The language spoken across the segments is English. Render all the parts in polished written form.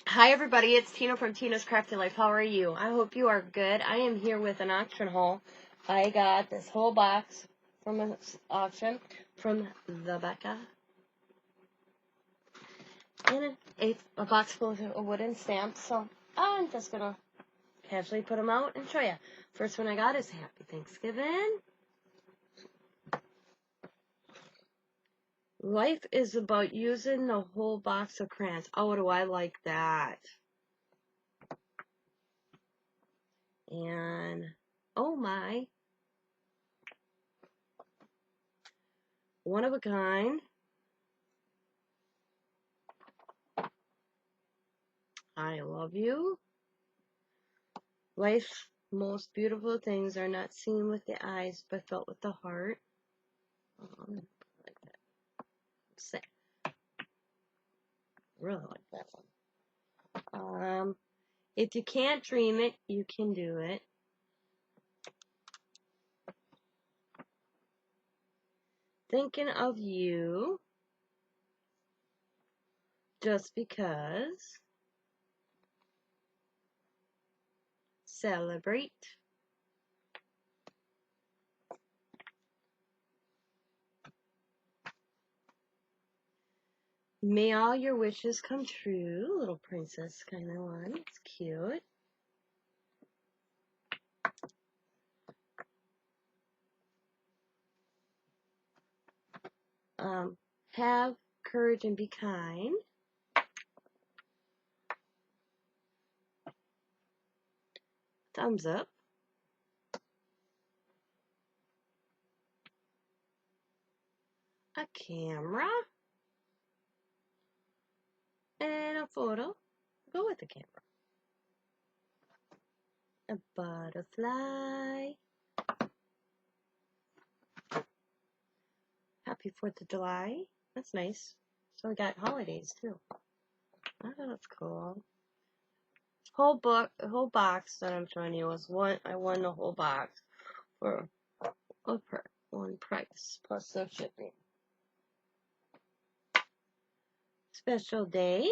Hi everybody, it's Tina from Tina's Crafty Life. How are you? I hope you are good. I am here with an auction haul. I got this whole box from an auction from the Becca. And it's a box full of wooden stamps, so I'm just going to casually put them out and show you. First one I got is Happy Thanksgiving. Life is about using the whole box of crayons. Oh, do I like that. And, oh my. One of a kind. I love you. Life's most beautiful things are not seen with the eyes, but felt with the heart. Like that. Sick. Really like that one. If you can't dream it, you can do it. Thinking of you just because. Celebrate. May all your wishes come true. Little princess kind of one. It's cute. Have courage and be kind. Thumbs up. A camera. And a photo. Go with the camera. A butterfly. Happy 4th of July. That's nice. So we got holidays too. Oh, that's cool. Whole box that I'm showing you was I won the whole box for one price plus the shipping. Special day.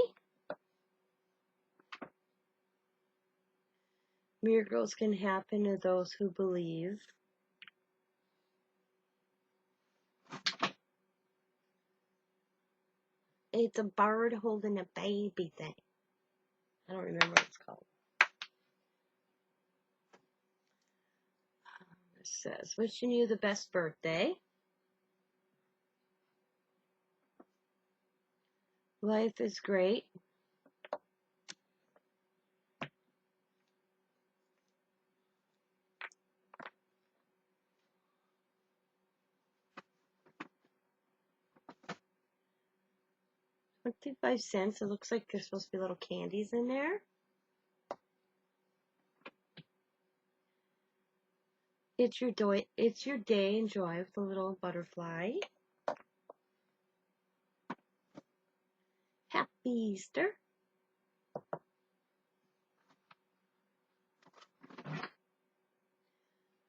Miracles can happen to those who believe. It's a bird holding a baby thing. I don't remember what it's called. It says, wishing you the best birthday. Life is great. $0.25. It looks like there's supposed to be little candies in there. It's your day. Enjoy with the little butterfly. Happy Easter.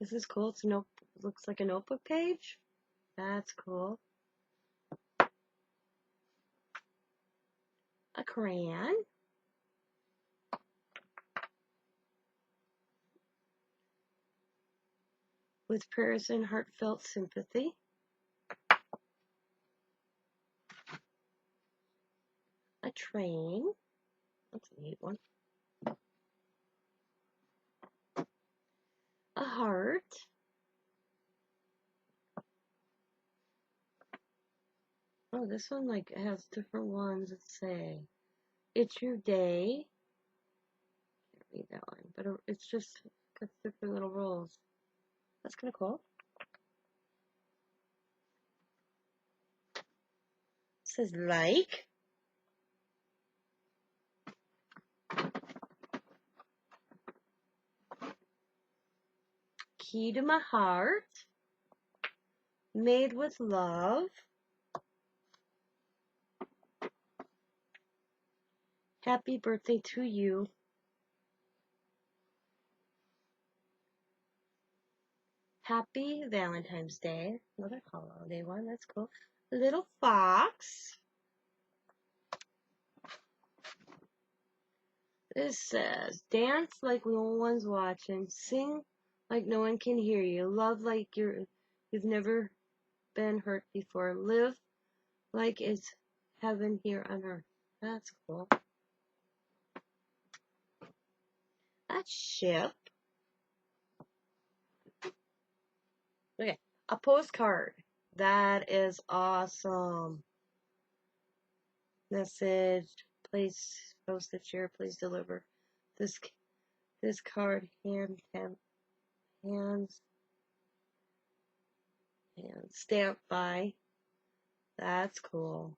This is cool. Looks like a notebook page. That's cool. A crayon. With prayers and heartfelt sympathy. A train. That's a neat one. A heart. Oh, this one has different ones that say, it's your day. Can't read that one, but it's just got different little rolls. That's kind of cool. It says like. Key to my heart. Made with love. Happy birthday to you. Happy Valentine's Day. Another holiday one. That's cool. Little fox. This says, dance like no one's watching, sing like no one can hear you, love like you've never been hurt before, live like it's heaven here on earth. That's cool. That's ship. Okay, a postcard. That is awesome. Message, please post it, share, please deliver. This card hands stamped by. That's cool.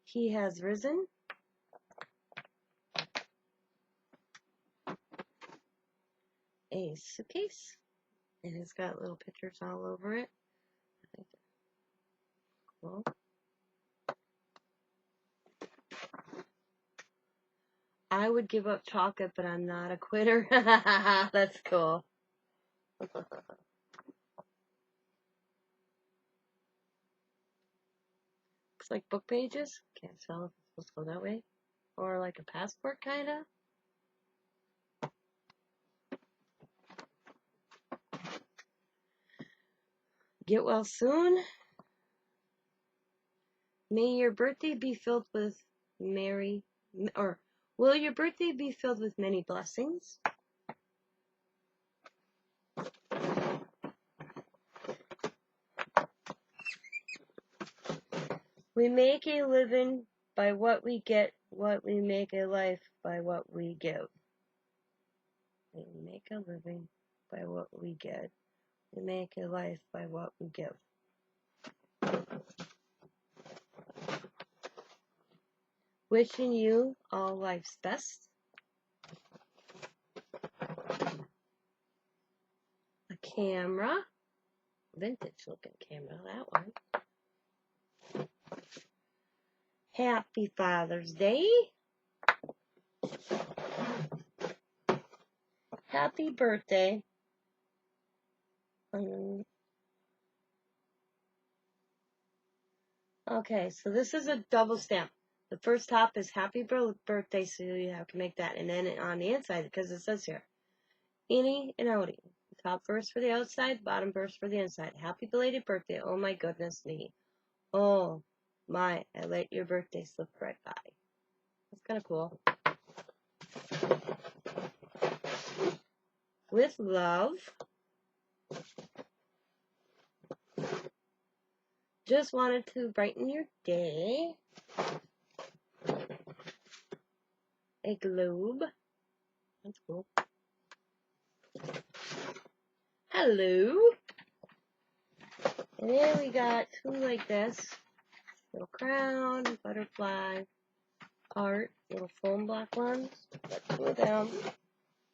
He has risen. A suitcase, and it's got little pictures all over it. I think that's cool. I would give up chocolate, but I'm not a quitter. That's cool. Looks like book pages. Can't tell if it's supposed to go that way. Or like a passport, kind of. Get well soon. May your birthday be filled with will your birthday be filled with many blessings? We make a living by what we get, what we make a life by what we give. We make a living by what we get. We make a life by what we give. Wishing you all life's best. A camera. Vintage looking camera, that one. Happy Father's Day. Happy birthday. Okay, so this is a double stamp. The first top is happy birthday, so you have to make that. And then on the inside, because it says here, Innie and Odie. Top verse for the outside, bottom verse for the inside. Happy belated birthday. Oh my goodness me. Oh my, I let your birthday slip right by. That's kind of cool. With love. Just wanted to brighten your day. A globe. That's cool. Hello. And then we got two like this. Little crown, butterfly, heart, little foam block ones. Got two of them.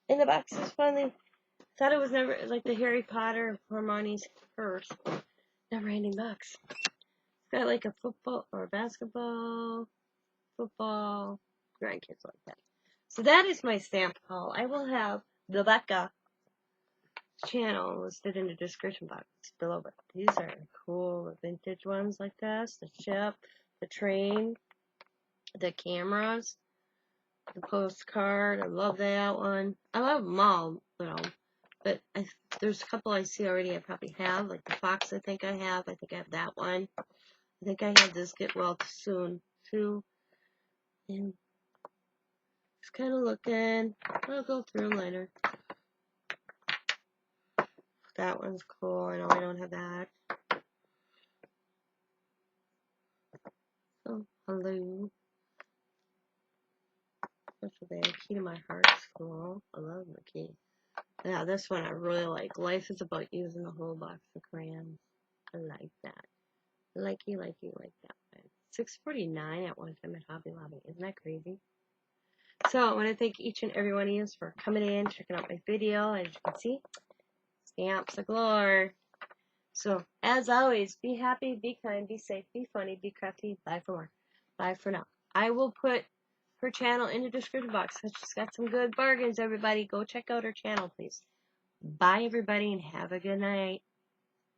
And the box is funny. Thought it was never like the Harry Potter Hermione's purse. Never ending box. It's got like a football or a basketball, football, grandkids like that. So that is my stamp haul. I will have the Becca channel listed in the description box below. But these are cool, the vintage ones like this, the ship, the train, the cameras, the postcard. I love that one. I love them all, you know. But there's a couple I see already I probably have, like the fox I think I have. I think I have that one. I think I have this get well soon too. And just kind of looking. I'll go through later. That one's cool. I know I don't have that. Oh, hello. Special day. Key to my heart's cool. I love the key. Yeah, this one I really like. Life is about using the whole box of crayons. I like that. Likey that one. $6.49 at one time at Hobby Lobby. Isn't that crazy? So I want to thank each and every one of you for coming in, checking out my video. As you can see, stamps galore. So as always, be happy, be kind, be safe, be funny, be crafty. Bye for more. Bye for now. I will put her channel in the description box. She's got some good bargains, everybody. Go check out her channel, please. Bye, everybody, and have a good night.